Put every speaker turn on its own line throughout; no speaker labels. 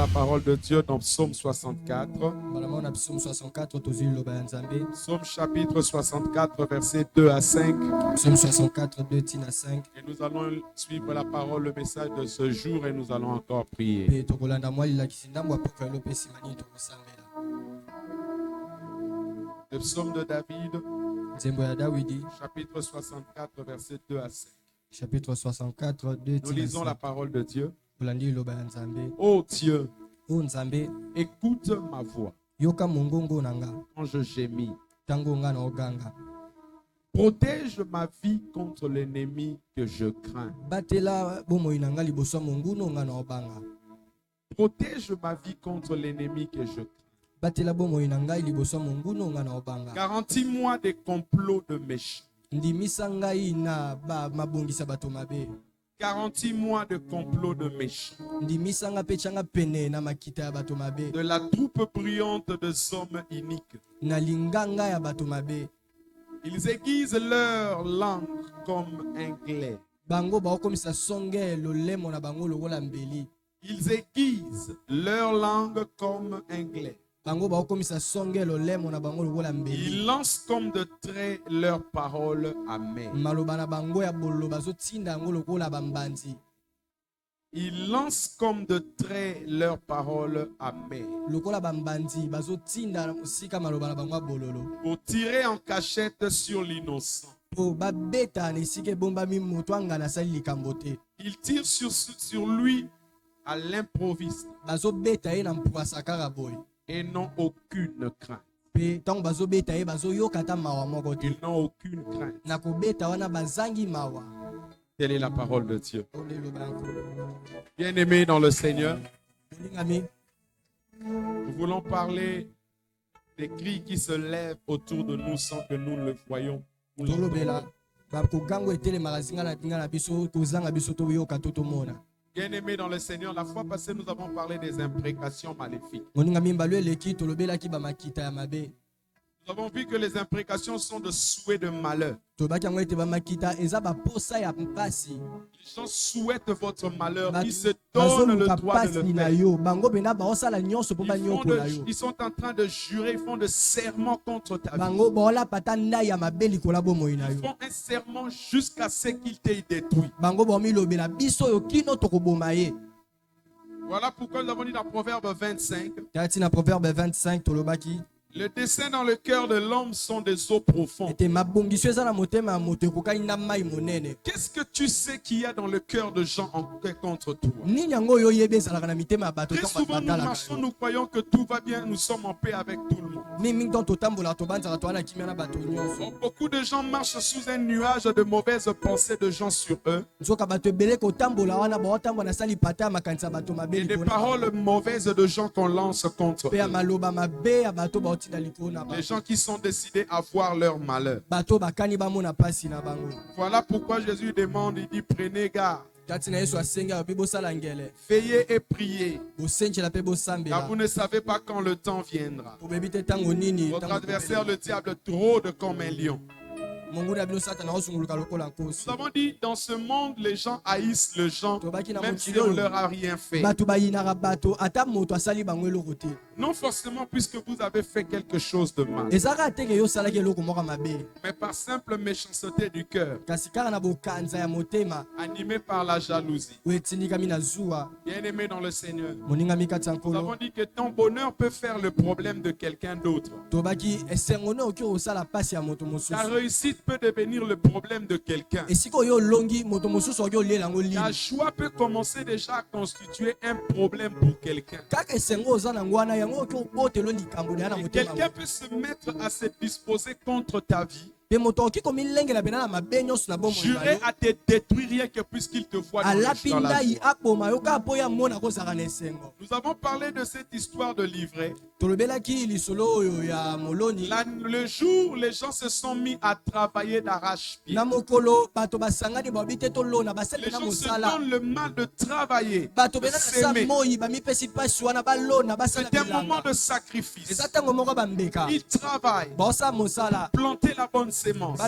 la parole de Dieu dans Psaume 64. Psaume chapitre 64, versets 2 à 5.
Psaume 64, 2 à 5.
Et nous allons suivre la parole, le message de ce jour et nous allons encore prier. Le psaume de David, chapitre 64, versets 2 à 5.
Chapitre 64, 2 à 5.
Nous lisons la parole de Dieu.
Ô
Dieu, écoute ma voix quand je gémis. Protège ma vie contre l'ennemi que je crains. Protège ma vie contre l'ennemi que je crains. Garantis-moi des complots de méchants. Garantis-moi de complots de méchants. De la troupe bruyante des hommes iniques. Ils aiguisent leur langue comme un glaive. Ils aiguisent leur langue comme un glaive. Ils lancent comme de traits leurs paroles amères. Ils lancent comme de traits leurs paroles amères. Pour tirer en cachette sur l'innocent. Ils tirent sur lui à l'improviste. Et n'ont aucune crainte. Ils n'ont aucune crainte. Telle est la parole de Dieu. Bien-aimés dans le Seigneur, nous voulons parler des cris qui se lèvent autour de nous sans que nous le voyions. Bien-aimés dans le Seigneur, la fois passée, nous avons parlé des imprécations maléfiques. Nous avons vu que les imprécations sont de souhaits de malheur. Les gens souhaitent votre malheur. Ils se donnent le droit de le faire. Ils sont en train de jurer, ils font des serments contre ta vie. Ils font un serment jusqu'à ce qu'ils t'aient détruit. Voilà pourquoi nous avons dit dans Proverbe 25. Le dessein dans le cœur de l'homme sont des eaux profondes. Qu'est-ce que tu sais qu'il y a dans le cœur de gens en contre toi? Très souvent nous marchons, nous croyons que tout va bien, nous sommes en paix avec tout le monde. Beaucoup de gens marchent sous un nuage de mauvaises pensées de gens sur eux. Et des paroles mauvaises de gens qu'on lance contre eux. Les gens qui sont décidés à voir leur malheur. Voilà pourquoi Jésus demande, il dit, prenez garde. Veillez et priez, car vous ne savez pas quand le temps viendra. Votre adversaire, le diable, rôde comme un lion. Nous avons dit, dans ce monde, les gens haïssent les gens, même si on ne leur a rien fait. Non forcément puisque vous avez fait quelque chose de mal, mais par simple méchanceté du cœur, animé par la jalousie. Bien-aimé dans le Seigneur, nous avons dit que ton bonheur peut faire le problème de quelqu'un d'autre. Ta réussite peut devenir le problème de quelqu'un. Ta joie peut commencer déjà à constituer un problème pour quelqu'un. Et quelqu'un peut se mettre à se disposer contre ta vie, jurer à te détruire rien que puisqu'il te voit dans la joie. Nous avons parlé de cette histoire de livret. Le jour où les gens se sont mis à travailler d'arrache-pied, les gens se donnent le mal de travailler, de s'aimer. C'est un moment de sacrifice. Ils travaillent pour planter la bonne sémence.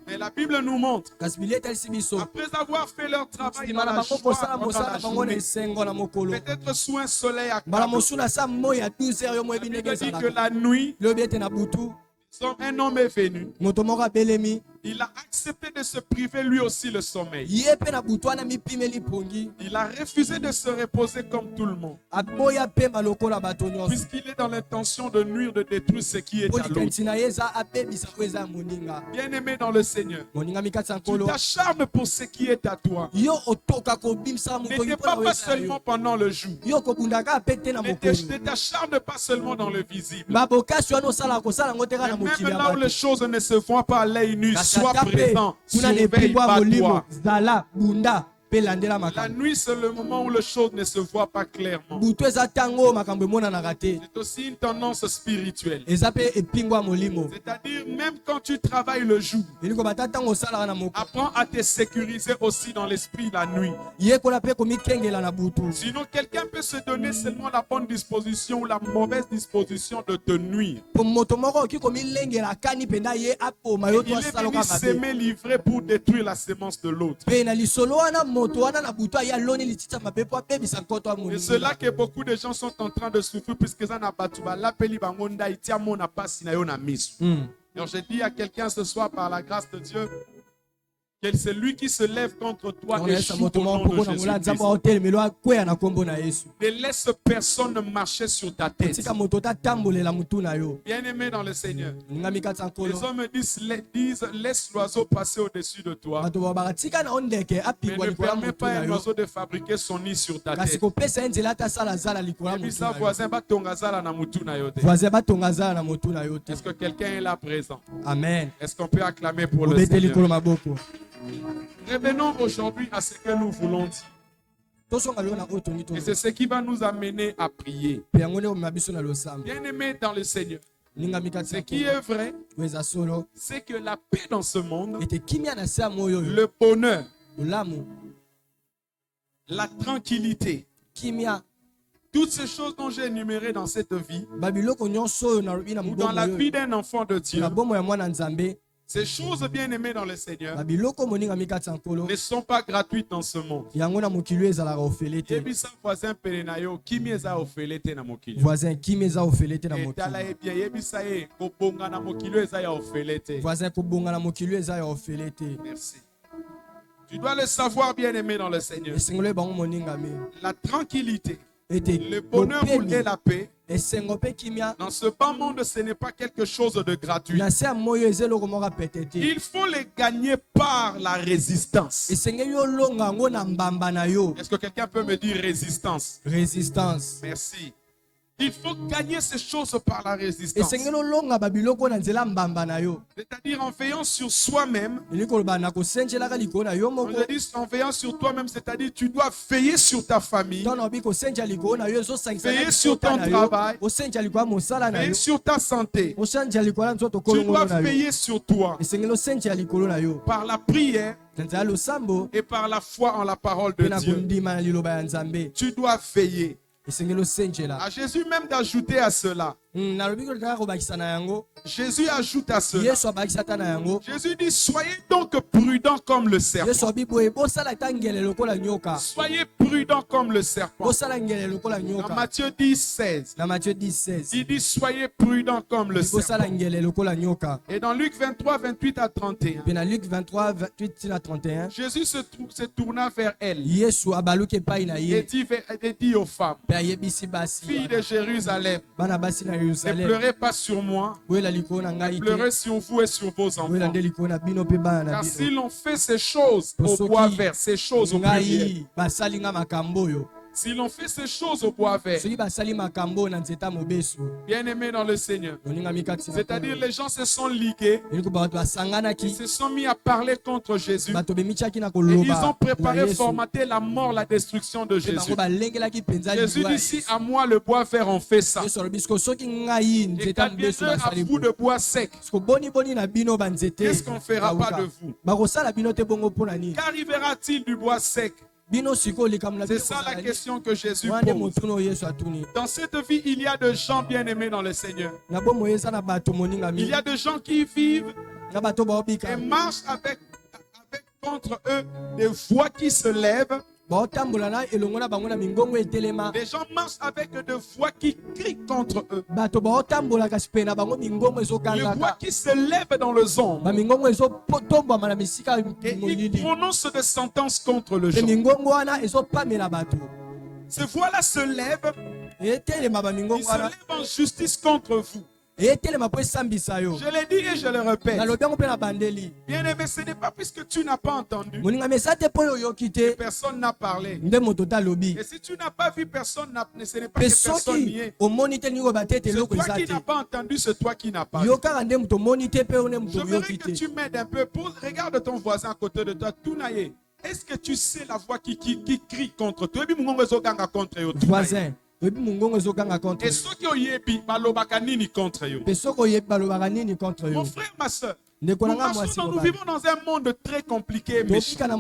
Mais la Bible nous montre, après avoir fait leur travail dans la joie pendant la journée, peut-être sous un soleil accablant, la Bible dit que la nuit, un homme est venu. Il a accepté de se priver lui aussi le sommeil. Il a refusé de se reposer comme tout le monde. Puisqu'il est dans l'intention de nuire, de détruire ce qui est à l'autre. Bien-aimé dans le Seigneur, tu t'acharnes pour ce qui est à toi. Ne t'épargne pas seulement pendant le jour. Ne t'acharne pas seulement dans le visible. Mais même là où les choses ne se voient pas à l'œil nu, sois présent, surveille pas toi. La nuit, c'est le moment où les choses ne se voient pas clairement. C'est aussi une tendance spirituelle. C'est-à-dire, même quand tu travailles le jour, apprends à te sécuriser aussi dans l'esprit la nuit. Sinon, quelqu'un peut se donner seulement la bonne disposition ou la mauvaise disposition de te nuire. Il est venu s'aimer, livrer pour détruire la sémence de l'autre. Et c'est là que beaucoup de gens sont en train de souffrir puisque ça n'a pas tout. Alors je dis à quelqu'un ce soir par la grâce de Dieu que c'est lui qui se lève contre toi et échoue au nom de Jésus-Christ. Ne laisse personne marcher sur ta tête. Bien-aimé dans le Seigneur, les hommes disent laisse l'oiseau passer au-dessus de toi, mais ne permets pas à un oiseau de fabriquer son nid sur ta tête. Est-ce que quelqu'un est là présent?
Amen.
Est-ce qu'on peut acclamer pour le Seigneur? Revenons aujourd'hui à ce que nous voulons dire. Et c'est ce qui va nous amener à prier. Bien-aimé dans le Seigneur, ce qui est vrai, c'est que la paix dans ce monde, le bonheur, la tranquillité, toutes ces choses dont j'ai énumérées dans cette vie, ou dans la vie d'un enfant de Dieu, ces choses bien aimées dans le Seigneur ne sont pas gratuites dans ce monde. Merci. Tu dois le savoir, bien aimé dans le Seigneur. La tranquillité, le bonheur et la paix, dans ce bas monde, ce n'est pas quelque chose de gratuit. Il faut les gagner par la résistance. Est-ce que quelqu'un peut me dire résistance?
Résistance.
Merci. Il faut gagner ces choses par la résistance. C'est-à-dire en veillant sur soi-même. En veillant sur toi-même, c'est-à-dire tu dois veiller sur ta famille, veiller sur ton travail, veiller sur ta santé. Tu dois veiller sur toi par la prière et par la foi en la parole de Dieu. Tu dois veiller. À Jésus même d'ajouter à cela. Jésus ajoute à cela. Jésus dit, soyez donc prudents comme le serpent. Soyez prudents comme le serpent. Dans Matthieu 10, 16. Il dit, soyez prudents comme le serpent. Et dans Luc 23, 28 à 31. Jésus se tourna vers elle. Et dit aux femmes, filles de Jérusalem, ne pleurez pas sur moi, ne pleurez sur vous et sur vos enfants. Car si l'on fait ces choses au bois vert, ces choses au pluriel, si l'on fait ces choses au bois vert, bien aimé dans le Seigneur, c'est-à-dire les gens se sont ligués, ils se sont mis à parler contre Jésus, et ils ont préparé, formaté la mort, la destruction de Jésus. Jésus dit, si à moi le bois vert on fait ça, et qu'adviendra à vous de bois sec, qu'est-ce qu'on fera pas de vous? Qu'arrivera-t-il du bois sec? C'est ça la question que Jésus pose. Dans cette vie, il y a de gens bien aimés dans le Seigneur. Il y a de gens qui vivent et marche avec contre eux des voix qui se lèvent. Les gens marchent avec des voix qui crient contre eux. Les voix qui se lèvent dans le ombres. Et ils prononcent des sentences contre le gens. Ces voix-là se lèvent. Ils se lèvent en justice contre vous. Je l'ai dit et je le répète. Bien-aimé, ce n'est pas puisque tu n'as pas entendu que personne n'a parlé. Et si tu n'as pas vu personne, ce n'est pas que personne n'y est. C'est toi qui n'as pas entendu, c'est toi qui n'as pas vu. Je voudrais que tu m'aides un peu. Regarde ton voisin à côté de toi. Est-ce que tu sais la voix qui crie contre toi?
Voisin.
Et ceux qui ont yébi, balobaka nini contre eux. Mon frère, ma soeur, nous vivons dans un monde très compliqué. Parfois,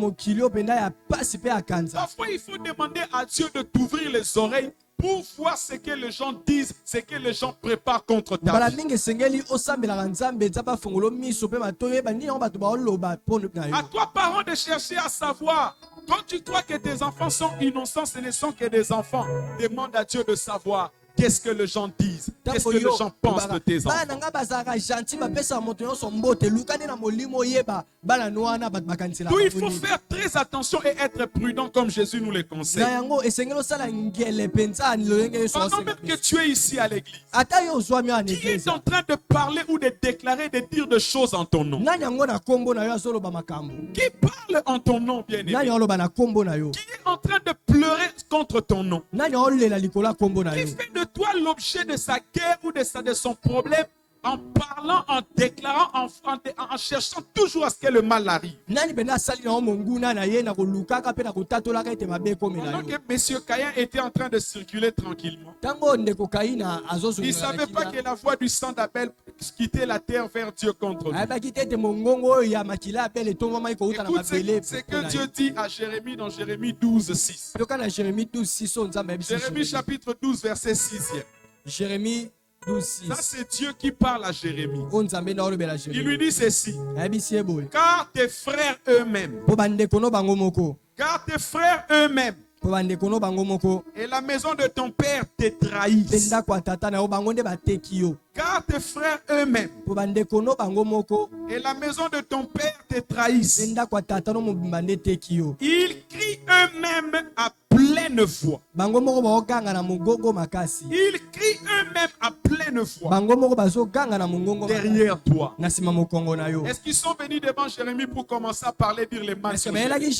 il faut demander à Dieu de t'ouvrir les oreilles pour voir ce que les gens disent, ce que les gens préparent contre ta vie. À toi, parents, de chercher à savoir. Quand tu crois que tes enfants sont innocents, ce ne sont que des enfants. Demande à Dieu de savoir qu'est-ce que les gens disent, qu'est-ce que les gens pensent de tes enfants. D'où il faut faire très attention et être prudent comme Jésus nous le conseille. Pendant même que tu es ici à l'église, qui est en train de parler ou de déclarer, de dire des choses en ton nom? Qui parle en ton nom, bien-aimé? Qui est en train de pleurer contre ton nom? Qui fait de toi l'objet de sa guerre ou de son problème en parlant, en déclarant, en cherchant toujours à ce que le mal arrive? Pendant que M. Caïn était en train de circuler tranquillement, il ne savait pas que la voix du sang d'Abel quittait la terre vers Dieu contre lui. Écoute ce que Dieu dit à Jérémie dans Jérémie 12, 6. Jérémie chapitre 12, verset 6e.
Jérémie 12, 6.
Ça, c'est Dieu qui parle à Jérémie. Il lui dit ceci. Car tes frères eux-mêmes, et la maison de ton père te trahissent. Car tes frères eux-mêmes, et la maison de ton père te trahissent. Ils crient eux-mêmes à pleine voix. Ils crient eux-mêmes à pleine voix derrière toi. Est-ce qu'ils sont venus devant Jérémie pour commencer à parler, dire les mal? Il n'avait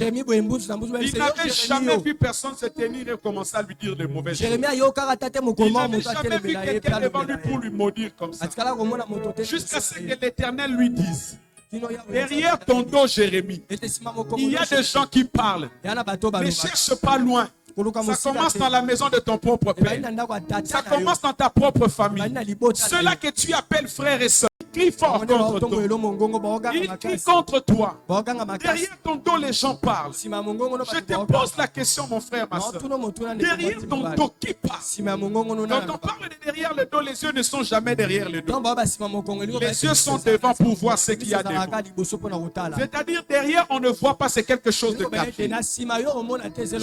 jamais vu personne se tenir et commencer à lui dire de mauvaises choses. Il n'avait jamais vu quelqu'un devant lui pour lui maudire comme ça. Jusqu'à ce que l'Éternel lui dise: derrière ton dos, Jérémie, il y a des gens qui parlent. Ne cherche pas loin. Ça commence dans la maison de ton propre père. Ça commence dans ta propre famille. Ceux-là que tu appelles frères et sœurs, ils crient fort contre toi. Ils crient contre toi. Derrière ton dos, les gens parlent. Je te pose la question, mon frère, ma soeur. Derrière ton dos, qui parle? Quand on parle de derrière le dos, les yeux ne sont jamais derrière le dos. Les yeux sont devant pour voir ce qu'il y a devant. C'est-à-dire, derrière, on ne voit pas, c'est quelque chose de caché.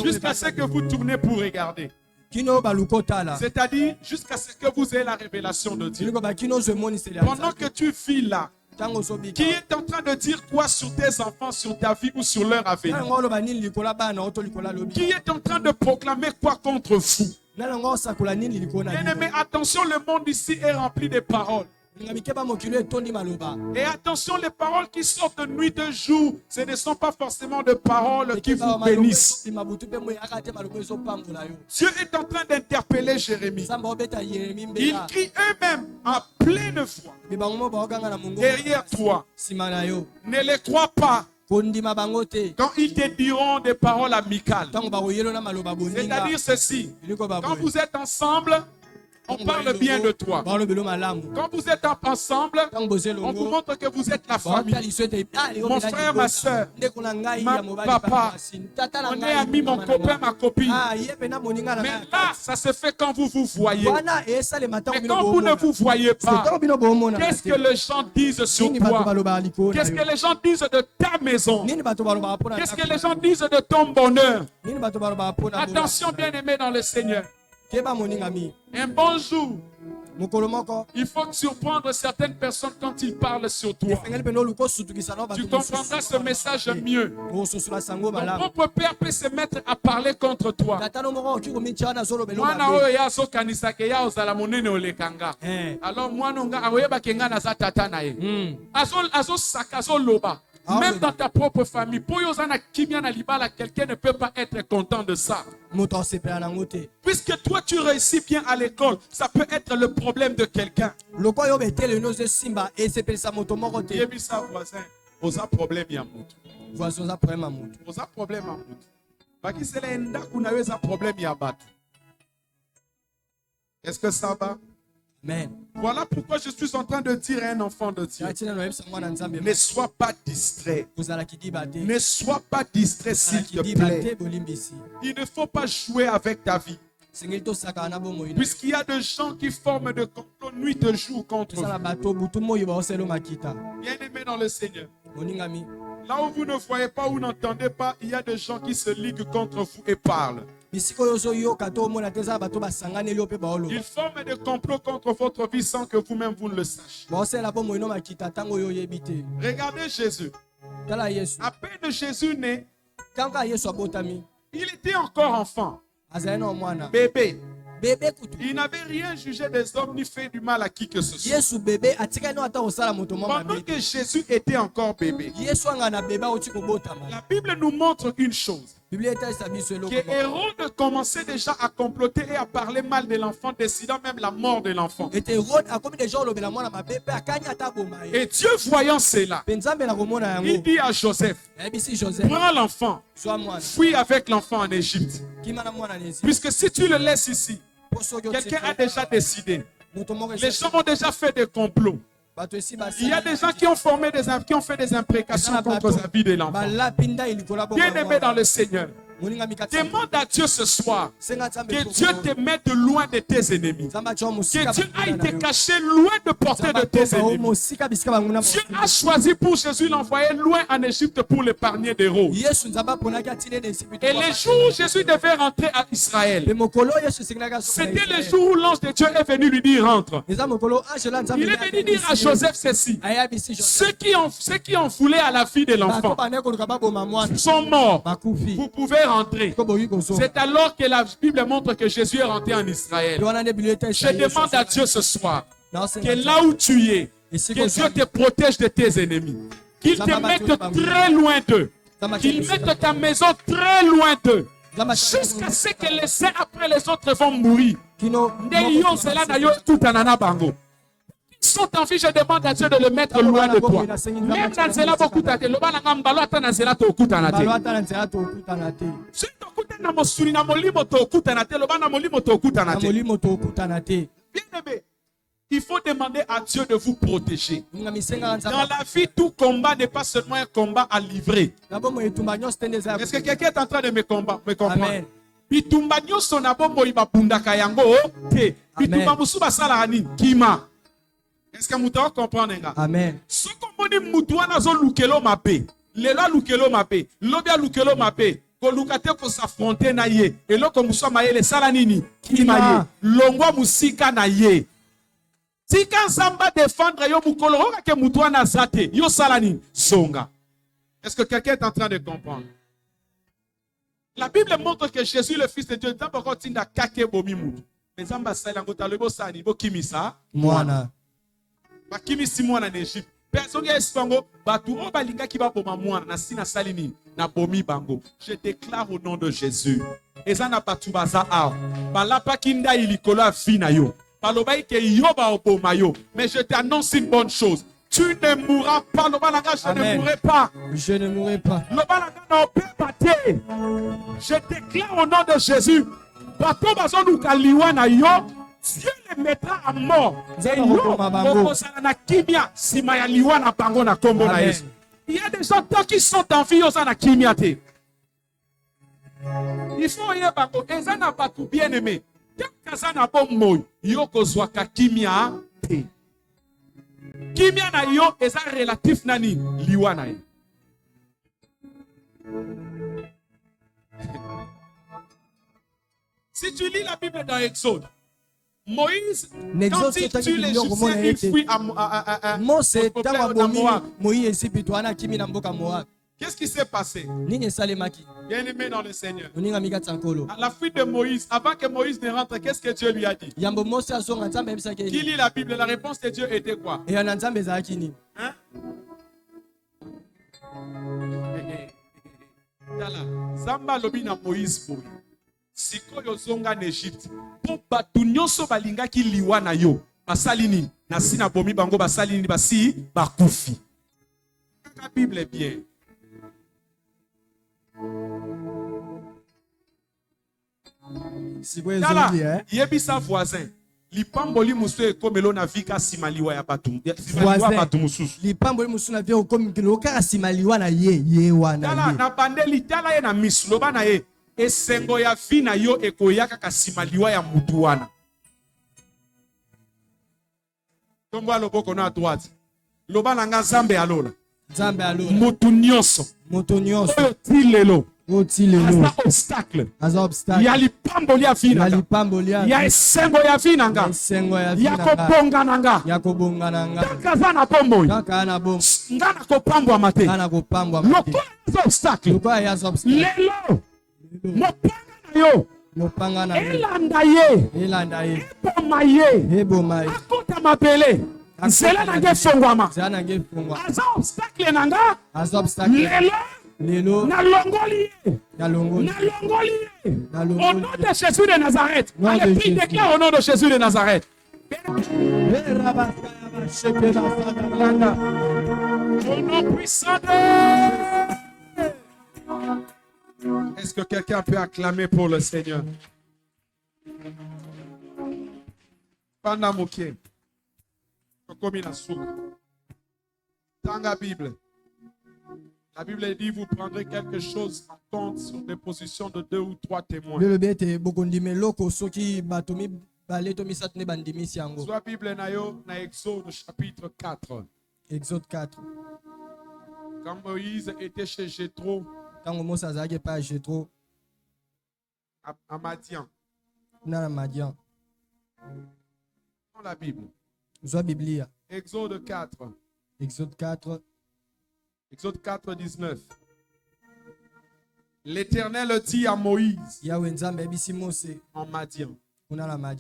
Jusqu'à ce que vous tournez pour regarder. C'est-à-dire jusqu'à ce que vous ayez la révélation de Dieu. Pendant que tu vis là, qui est en train de dire quoi sur tes enfants, sur ta vie ou sur leur avenir? Qui est en train de proclamer quoi contre vous? Bien-aimé, attention, le monde ici est rempli de paroles. Et attention, les paroles qui sortent de nuit de jour, ce ne sont pas forcément des paroles qui vous bénissent. Dieu est en train d'interpeller Jérémie. Ils crient eux-mêmes à pleine voix derrière toi. Ne les crois pas quand ils te diront des paroles amicales. C'est-à-dire ceci: quand vous êtes ensemble, on parle bien de toi. Quand vous êtes ensemble, on vous montre que vous êtes la famille. Mon frère, ma soeur, ma papa, mon ami, mon copain, ma copine. Mais là, ça se fait quand vous vous voyez. Mais quand vous ne vous voyez pas, qu'est-ce que les gens disent sur toi? Qu'est-ce que les gens disent de ta maison? Qu'est-ce que les gens disent de ton bonheur? Attention, bien-aimé dans le Seigneur. Un bon jour, il faut surprendre certaines personnes quand ils parlent sur toi. Tu comprendras ce message mieux. Ton propre père peut se mettre à parler contre toi. Alors moi, même dans ta propre famille, quelqu'un ne peut pas être content de ça. Puisque toi tu réussis bien à l'école, ça peut être le problème de quelqu'un. Est-ce que ça va? Amen. Voilà pourquoi je suis en train de dire à un enfant de Dieu: ne sois pas distrait. Ne sois pas distrait, s'il te plaît. Il ne faut pas jouer avec ta vie. Puisqu'il y a des gens qui forment de complot nuit et jour contre vous. Bien-aimés dans le Seigneur, là où vous ne voyez pas ou n'entendez pas, il y a des gens qui se liguent contre vous et parlent. Ils forment des complots contre votre vie sans que vous-même vous ne le sachiez. Regardez Jésus. À peine Jésus né, il était encore enfant. Bébé. Il n'avait rien jugé des hommes ni fait du mal à qui que ce soit. Pendant que Jésus était encore bébé, la Bible nous montre une chose. Que Hérode commençait déjà à comploter et à parler mal de l'enfant, décidant même la mort de l'enfant. Et Dieu, voyant cela, il dit à Joseph: prends l'enfant, fuis avec l'enfant en Égypte. Puisque si tu le laisses ici, quelqu'un a déjà décidé. Les gens ont déjà fait des complots. Il y a des gens qui ont fait des imprécations contre la vie de l'enfant. Bien-aimé dans le Seigneur, demande à Dieu ce soir que Dieu te mette loin de tes ennemis. Que Dieu aille te cacher loin de portée de tes ennemis. Dieu a choisi pour Jésus l'envoyer loin en Égypte pour l'épargner des rôles. Et les jours où Jésus devait rentrer à Israël, c'était le jour où l'ange de Dieu est venu lui dire: rentre. Il est venu dire à Joseph ceci: ceux qui ont foulé à la vie de l'enfant sont morts. Vous pouvez rentrer. C'est alors que la Bible montre que Jésus est rentré en Israël. Je demande à Dieu ce soir que là où tu es, que Dieu te protège de tes ennemis, qu'il te mette très loin d'eux, qu'il mette ta maison très loin d'eux, jusqu'à ce que les uns après les autres vont mourir. Ils sont en vie, je demande à Dieu de le mettre loin de toi. Même dans Zela Bokoutate, le Banangambalo attend Zela Tokutanate. Si Tokutana Mosuri na Molimo Tokutanate, le Banamolimo Tokutanate. Bien-aimé, il faut demander à Dieu de vous protéger. Dans la vie, tout combat n'est pas seulement un combat à livrer. Est-ce que quelqu'un est en train de me comprendre? Bitumba nyoso na bombo ibapundaka yango te. Bitumba musuba sala ni kima. Est-ce que vous comprenez? Amen. Ce qu'on dit, Moutouana zo lukelo mape. Lela lukelo mape. Lobia lukelo mape. Ko lukate ko s'affronter na ye. Et là comme ça maye le sala nini? Kima. Longwa musika na ye. Si quand Zamba défendre yo mukolo ke Moutouana zate. Yo sala nini? Songa. Est-ce que quelqu'un est en train de comprendre? La Bible montre que Jésus, le Fils de Dieu, d'abord tinda kake bomi mutu. Mais Zamba sala ngota lebo sani bo kimisa. Mwana. Bakimisi mwana en Égypte. Personne qui est bango, batu o balinga ki ba boma mwana na sina salini na bomi bango. Je déclare au nom de Jésus. Ezana batu baza a. Balapa kinda ilikolo afina yo. Baloba ke yo ba oboma yo. Mais je t'annonce une bonne chose. Tu ne mourras pas. Je ne mourrai pas.
Je ne mourrai pas.
Je déclare au nom de Jésus. Bato bazonu kaliwa na yo. Dieu
les mettra à mort. Et yo, na kimia, simaya liwa na bango na kombo na Yesu. Il y a des gens qui sont en vie, ils sont na kimia te. Il faut y bango, ils sont na batu bien aimé. Quand ils na bon moy, yo kozwa ka kimia te. Kimia na yo, ils sont relatif nani liwa na ye. Si tu lis la Bible dans Exode, Moïse, quand il tue l'Égyptien, il fuit à Moïse. Qu'est-ce qui s'est passé? Bien-aimé dans le Seigneur. À la fuite de Moïse, avant que Moïse ne rentre, qu'est-ce que Dieu lui a dit? Qui lit la Bible? La réponse de Dieu était quoi? Hein? Zamba lobi na Moïse boy. Sikoyo zonga en Égypte. Po batu nyonso balingaki liwa na yo. Basali nini? Na sina bomi bango basali nini basi bakufi. La Bible est bien. Tala, yebisa voisin. Lipamboli musu ekomelo na vika simaliwa ya batu. Simaliwa batu mususu.
Lipamboli musu na vika ekomelo ka simaliwa na ye wana.
Tala na bandeli tala ye na misloba na ye. Esengo ya vina yo ekoyaka ka simaliwa ya mutu wana. Tombo aloboko na droite. Loba na nga Nzambe alola.
Nzambe alola.
Mutu nyonso.
Mutu nyonso.
Oyo tilelo.
Otilelo.
Aza obstacle. Ya lipamboli ya vina.
Ya lipamboli ya.
Ya esengo ya vina nga.
Esengo ya vina nga.
Ya kobonga nanga.
Ya kobonga nanga.
Kaka zana bombo.
Kaka na bombo.
Ngana kopambwa mate.
Ngana kopambwa mate.
Lokola ya obstacle.
Lokola ya obstacle.
Lelo. Mopanga na yo.
Mopanga na yo.
Elanda ye.
Elanda ye.
Eboma ye.
Eboma ye.
Akota mapele. Nzela na nge fongwama.
Nzela na nge fongwama.
Aza obstacle nanga.
Aza obstacle.
Lelo. Na longoli ye.
Na longoli.
Na longoli ye. Au nom de Jésus de Nazareth. Allez, prie, déclare au nom de Jésus de Nazareth. Au nom puissant de... Est-ce que quelqu'un peut acclamer pour le Seigneur? Pendant Moké. Comme il a souk. Dans la Bible. La Bible dit vous prendrez quelque chose en compte sur des positions de 2 ou 3 témoins. Soit Bible na yo na Exode chapitre 4.
Exode 4.
Quand Moïse était chez Jéthro.
Quand Moïse n'était pas à Jéthro.
À Madian.
Dans Madian.
Dans la Bible.
Soit Biblia.
Exode 4.
Exode 4.
Exode 4, 19. L'Éternel dit à Moïse en Madian. Va.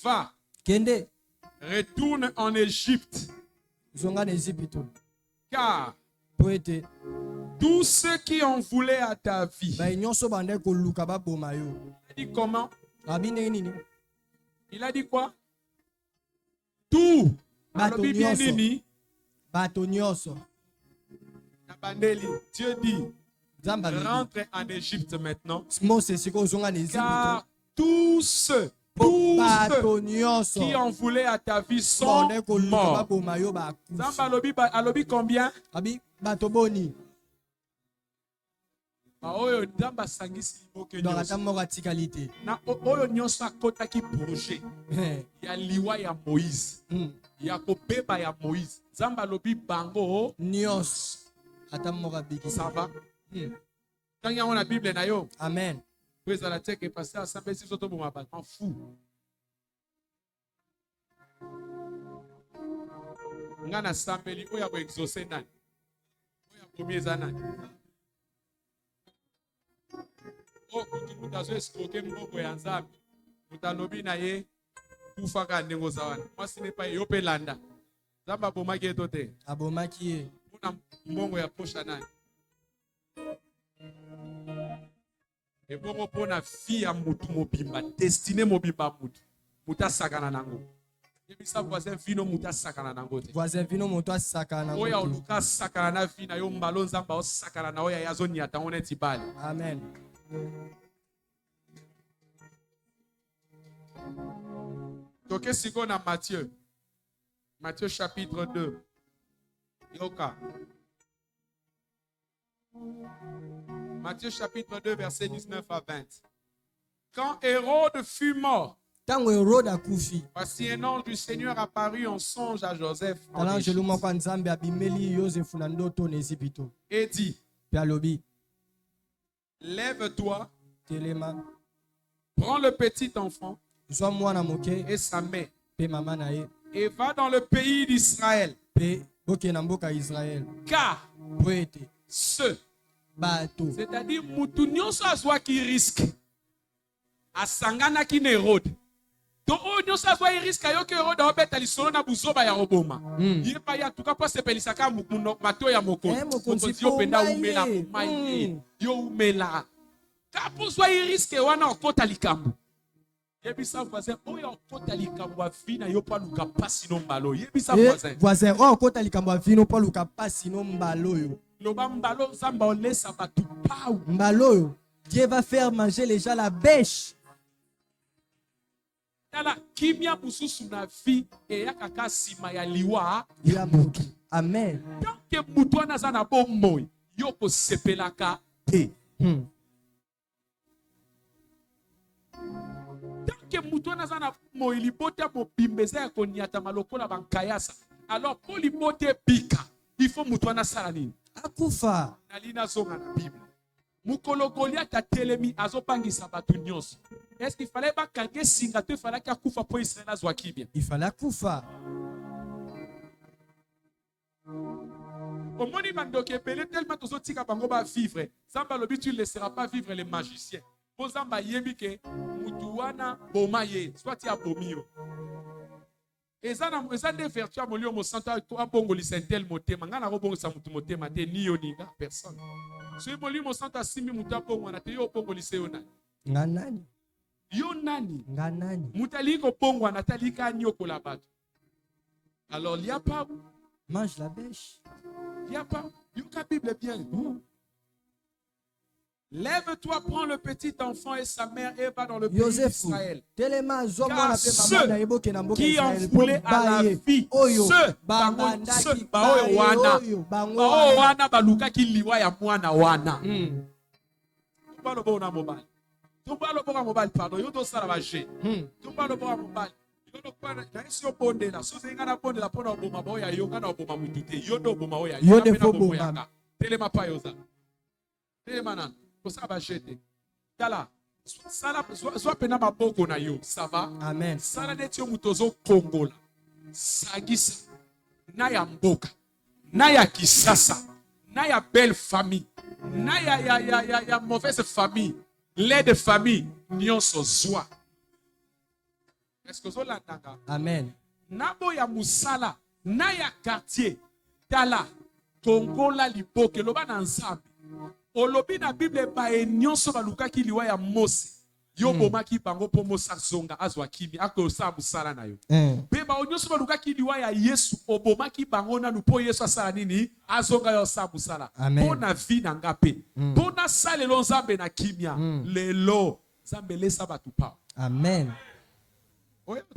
Va. Retourne en Égypte. Car tous ceux qui en voulaient à ta vie. Il a dit comment? Il a dit quoi? Tout. Dieu dit rentre en Égypte maintenant. Car tous ceux qui en voulaient à ta vie sont morts. Zamba alobi combien? Oyo ndamba sangisi boke na oyo nyonso akotaki projet ya liwa ya Moïse ya kobeba ya Moïse Zamba lobi bango nyonso atamoka biki ça va tanga on la Bible na yo amen puis à la tête que pasteur assemblée si soto boma ba en fou ngana sambeli oya bo exaucer nani oya komieza nani. Oh, mutazo esikoke mboko ya Nzambe. Mutalobi na ye kufaka ndengo zawana. Mwasi ne pa yo pe landa. Nzambe abomaki ye to te. Abomaki ye. Kuna mbongo ya posha nani. Ebongo pona fi ya mutu mobimba, destiné mobimba mutu. Muta sakana nango.
Voisin vino moto sakana nango.
Oya oluka sakana na vina yo mbalo nzamba o sakana na oya yazo nyata on eti bali.
Amen.
Donc si on a Matthieu. Matthieu chapitre 2. Yoka. Matthieu chapitre 2 verset 19 à 20. Quand Hérode fut mort, voici un ange du Seigneur apparut en songe à Joseph et dit, lève-toi, prends le petit enfant et sa mère et va dans le pays d'Israël. Car c'est-à-dire Moutounion soit qui risque à Sangana qui n'érode. Donc on soit il risque à que Hérode a bête à l'isolo na buzoba ya roboma. Il pas ya tout cas pas se pelisaka mato ya moko. Yo penda umela mai yo umela. Ka pour soit il risque wana okota likambo. Yebisa voisin oyo okota likambo afina yo pa luka pasi no mbalo. Yebisa voisin.
Voisin oyo okota likambo afina pa luka pasi no mbalo yo. Mbalo, Dieu va faire manger les gens la bêche. Amen.
Alors pour l'hypothèse bika, il faut mutwana salani.
Akufa.
Nalina zonga na Bible. Mukolo Goliath a telemi azopangisa batu nyonso. Est-ce qu'il fallait pas kange singa te fallait qu'il akufa pour Israël azwa kibia?
Il fallait akufa.
Omoni mandoke pele tellement tozotika bango ba vivre. Zamba lobi tu ne laisseras pas vivre les magiciens. Po zamba yebi ke mutuwana bomaye, soit ya bomio. Et ça des vertus à mon lieu, mon santo, à Bongoli, c'est tel motema. Ngana robong sa mutu motema, te ni yoniga, personne. Si mon lieu, mon santo, à simi muta pongo, na te yo Bongoli se yonani.
Nganani.
Yonani.
Nganani.
Mutaliko pongo, na talika nyoko la bato. Alors, il n'y a pas.
Mange la bêche.
Il n'y a pas. Il y a Bible bien. Lève-toi, prends le petit enfant et sa mère et va dans le pays d'Israël. Car ceux qui ont foulé à la vie, ceux wana baluka ki liwa ya mwana wana. Tumbalo bona mobile. Tumbalo bona mobile pardon. Yo to sala ba je. Tumbalo bona mobile. Yo to kwa na isi bonde la. So zinga na bonde la pona oboma boya yo kana oboma mutute. Yo do oboma oya.
Yo de fo boma.
Telema pa yoza. Telema nan. Ça va jeter. Dala. Soit pena maboko na yo. Ça va?
Amen.
Sala netio mutozo Kongola. Sagisa. Na ya mboka. Na ya kisasa. Na ya belle famille. Na ya mauvaise famille. Lait de famille. Nyonso zwa. Est-ce que zo landanga?
Amen.
Nabo ya musala. Na ya quartier. Dala. Kongola liboke. Loba na nzambe. Olobi na Bible ba enyonso baluka ki liwa ya Mose. Yo bomaki bango po Mose zonga azwa kimi ako sa musala na yo. Pe ba onyonso baluka ki liwa ya Yesu obomaki bango na lupo Yesu asala nini azonga yo sa musala. Bona vie na ngape. Bona sale lo nzambe na kimia. Lelo nzambe lesa batu pa.
Amen.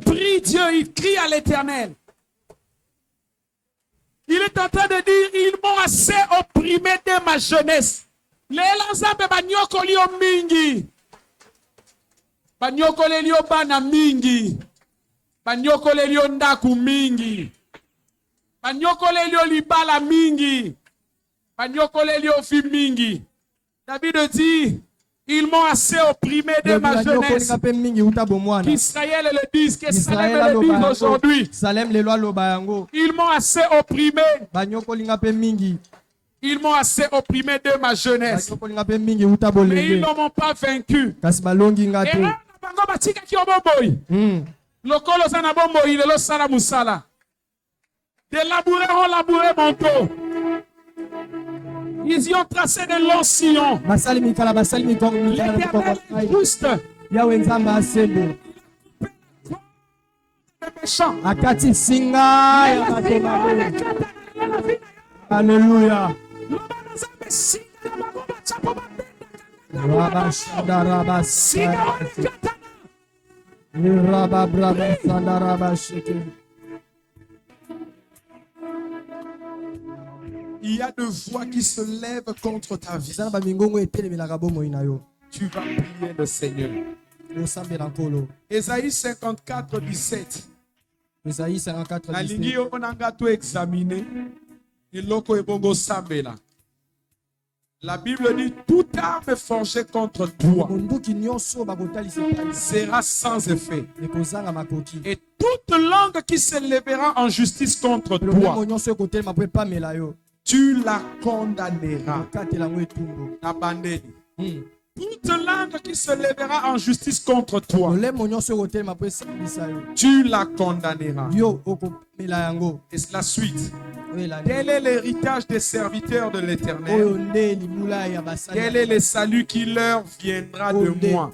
Prie Dieu, il crie à l'Éternel. Il est en train de dire, ils m'ont assez opprimé de ma jeunesse. Lela nzambe banyokoli o mingi. Banyokoli o bana mingi. Banyokoli o ndaku mingi. Banyokoli o libala mingi. Banyokoli o fi mingi. David dit, ils m'ont assez opprimé de ma jeunesse. Qu'Israël le dise, qu'Israël le dise aujourd'hui. Ils m'ont assez opprimé. Ils m'ont assez opprimé de ma jeunesse. Mais ils ne m'ont pas vaincu. Des laboureurs ont labouré mon dos. Ils y ont tracé de longs sillons. L'Éternel est juste. méchants.
Akati singa ya bato mabe. Alléluia. Rabba shanda rabba singa. Rabba braba sanda rabba shiki.
Il y a de voix qui se lèvent contre ta vie. Tu vas prier le Seigneur. Ésaïe 54, 17.
Ésaïe 54,
17. La Bible dit, toute arme forgée contre toi sera sans effet. Et toute langue qui se lèvera en justice contre toi, tu la condamneras. Toute langue qui se lèvera en justice contre toi, tu la condamneras. Et c'est la suite. Quel est l'héritage des serviteurs de l'Éternel? Quel est le salut qui leur viendra de moi?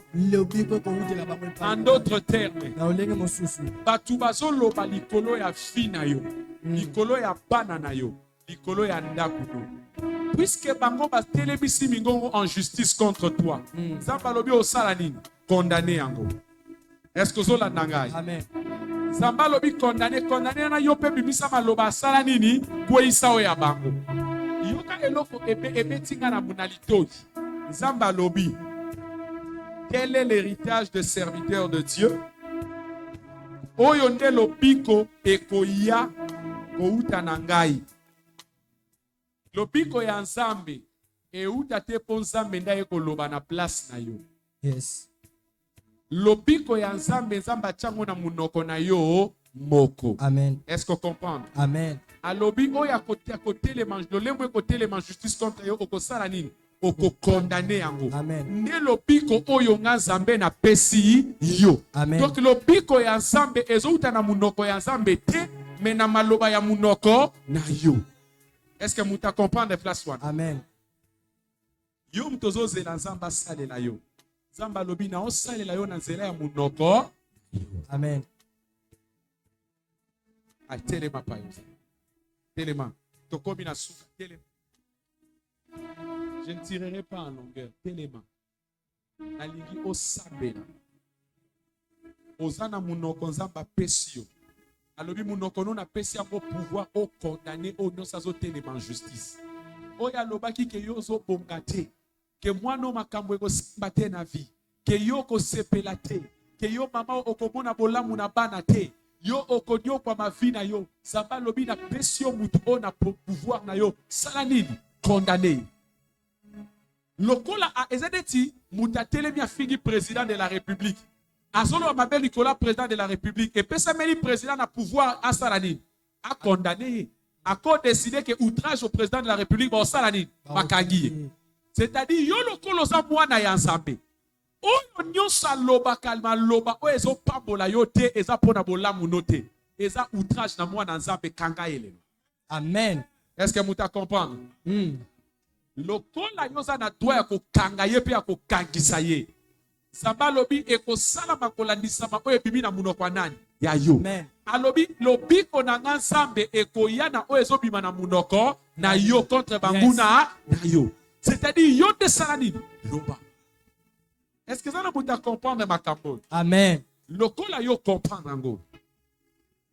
En d'autres termes, batubazo loba likolo ya fina yo, likolo ya banana yo, likolo ya ndakuno. Puisque bango ba telebisi mingongo en justice contre toi, zamba lobi osala nini? Condamné yango. Est-ce que zola nangai?
Amen.
Zamba lobi condamné na yo pe bimisa maloba asala nini? Kweyisa o ya bango. Yoka eloko ebe tinga na munalitoi. Zamba lobi. Quel est l'héritage des serviteurs de Dieu? Oyo nde lobiko ekoya kouta na ngai. Lobiko ya nzambe euta te po nzambe nda ekoloba na place na yo.
Yes.
Lobiko ya nzambe nzamba chango na munoko na yo moko.
Amen.
Est-ce que comprendre?
Amen.
Alobi oya kote le manche, le lemwe kote le manche justice contre yo okosala nini? Oko condamné yango.
Amen.
Ne lobiko oyo nga nzambe na pesi yo.
Amen.
Donc lobiko ya nzambe ezouta na munoko ya nzambe te, mais na maloba ya munoko na yo. Est-ce que muta comprendre place one?
Amen.
Yo mtozo zela nzamba sale la yo. Nzamba lobi na o sale la yo na nzela ya munoko.
Amen.
Ay telema pa yo. Telema. Tokomi na souka. Telema. Je ne tirerai pas en longueur. Telema. Nalingi o sabela. Ozana munoko nzamba pesi yo. Alobi munoko no na pesi yango pouvoir au condamner au non sa zo telema en justice. Oya lobaki ke yo zo bongate. Que moi no makambo eko simbate na vie. Que yo ko sepela te. Que yo mama okomona bolamu na bana te. Yo okonyo kwa ma vie na yo. Zamba lobi na pesi yo mutu o na pouvoir na yo. Sala nini? Condamné. Lokola a ezedeti mutatelemi afingi président de la République. Azolo Mabel Nicolas, président de la République, et Pessameli, président na pouvoir à Salanine, a condamné, a décidé que outrage au président de la République va Salanine, c'est-à-dire yo lokolo za mwana ya nzambe. Oyo nyosa loba kalma loba o ezo pambola yo te eza pona bolamu note. Eza outrage na mwana nzambe kanga ele.
Amen.
Est-ce que muta comprendre? Lokola yoza na droit ya ko kanga ye pe ya ko kangisa ye. Zamba lobi eko sala makolandisa ma oye bibi na munoko nani ya yo.
Amen.
Alobi lobi konanga nzambe eko yana oye zo bima na munoko na yo contre banguna na yo. C'est-à-dire yo de salani loba. Est-ce que ça ne peut comprendre ma campone?
Amen.
Lokola yo comprendre ngo.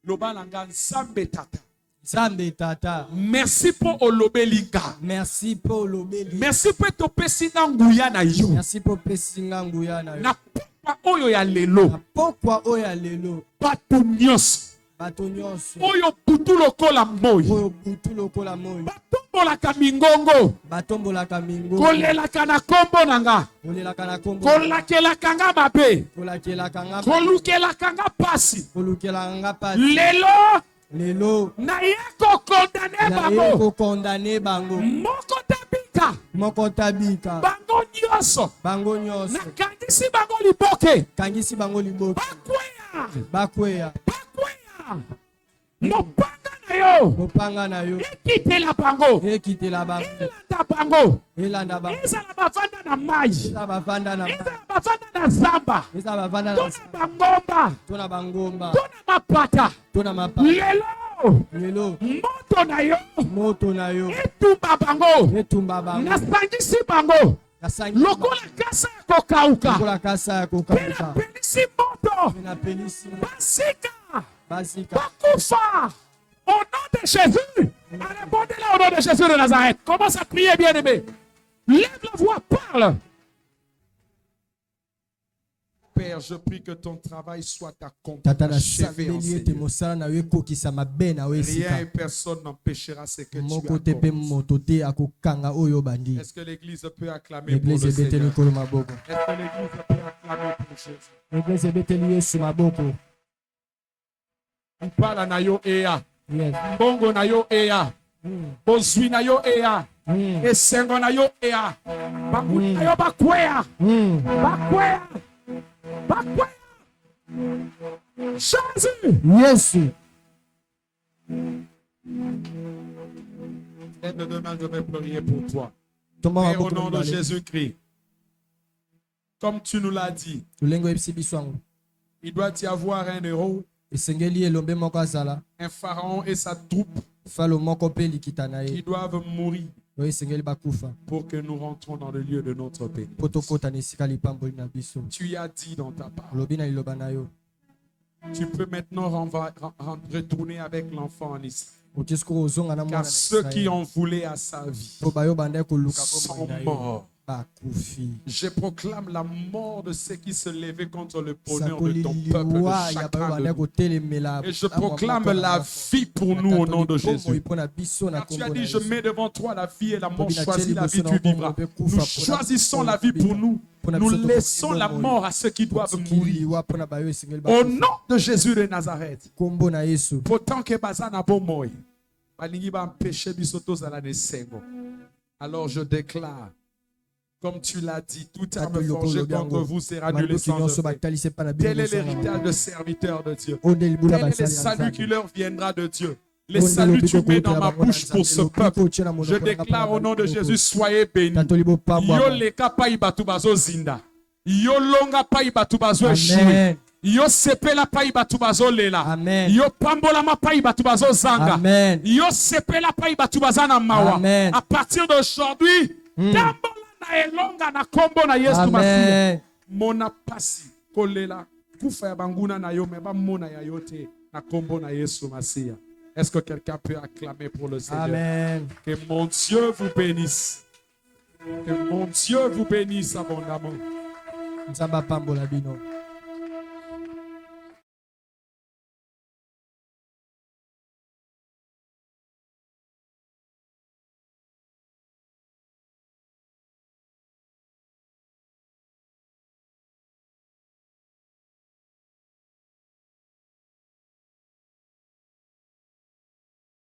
Loba langa nzambe tata.
Nzambe tata.
Merci pour olobelinga.
Merci pour olobelinga.
Merci pour to pesinga nguya na yo.
Merci pour pesinga nguya na yo.
Na pokwa oyo ya lelo.
Na pokwa oyo ya lelo.
Bato nyonso.
Bato nyonso.
Oyo butu lokola moyi.
Oyo butu lokola moyi.
Batombolaka mingongo.
Batombolaka mingongo.
Kolelaka na kombo nanga.
Kolelaka na kombo.
Kolakelaka nga mabe.
Kolakelaka nga.
Kolukelaka nga pasi.
Kolukelaka nga pasi.
Lelo.
Lelo.
Na yeko condamné bango.
Na yeko condamné bango.
Moko tabika.
Moko tabika.
Bango nyonso.
Bango nyonso.
Na kangisi bango liboke.
Kangisi bango liboke.
Bakweya.
Bakweya.
Bakweya. Mopanga na yo. Quittez la bango. Elanda bango. Ezala bavanda na mai. Ezala bavanda na zamba. Tona bangomba. Tona mapata. Lelo. Moto na yo. Etumba bango. Nasangisi bango. Lokola kasa ya kokauka. Pelisi moto. Basika. Bakufa. Au nom de Jésus. Répondez-là au nom de Jésus de Nazareth. Commence à prier, bien-aimé. Lève la voix, parle. Père, je prie que ton travail soit accompli. Rien et personne n'empêchera ce que tu accomplis. Est-ce que l'Église peut acclamer pour le Seigneur? Est-ce que l'Église peut acclamer pour Jésus? Mpala na yo eya. Bongo na yo eya. Bozwi na yo eya. Esengo na yo eya. Bakuta na yo bakweya. Bakweya. Jésus. Yesu. Et de demain, je vais prier pour toi. Et au nom de Jésus-Christ, comme tu nous l'as dit, il doit y avoir un héros, un pharaon et sa troupe qui doivent mourir pour que nous rentrons dans le lieu de notre pays. Tu as dit dans ta parole. Tu peux maintenant retourner avec l'enfant en Israël. Car ceux qui ont voulu à sa vie sont morts. Je proclame la mort de ceux qui se levaient contre le bonheur de ton peuple, de chacun de nous. Et je proclame la vie pour nous au nom de Jésus. Car tu as dit, je mets devant toi la vie et la mort. Choisis la vie, tu vivras. Nous choisissons la vie pour nous. Nous laissons la mort à ceux qui doivent mourir. Au nom de Jésus de Nazareth. Pourtant que bazana bomoy. Alors je déclare, comme tu l'as dit, tout arme forgée contre vous sera annulée sans effet. Tel est l'héritage de serviteurs de Dieu. Tel est le salut qui leur viendra de Dieu. Les saluts tu mets dans ma bouche pour ce peuple. Je déclare au nom de Jésus, soyez bénis. Yo leka pai batu bazo zinda. Yo longa pai batu bazo échoué. Yo sepela pai batu bazo lela. Yo pambola ma pai batu bazo zanga. Yo sepela pai batu bazana mawa. À partir d'aujourd'hui, elonga na kombo na Yesu Masiya. Mona pasi kolela kufa ya banguna na yo meba mona ya yote na kombo na Yesu Masiya. Est-ce que quelqu'un peut acclamer pour le Seigneur? Amen. Que mon Dieu vous bénisse. Que mon Dieu vous bénisse abondamment. Nzamba pambola bino.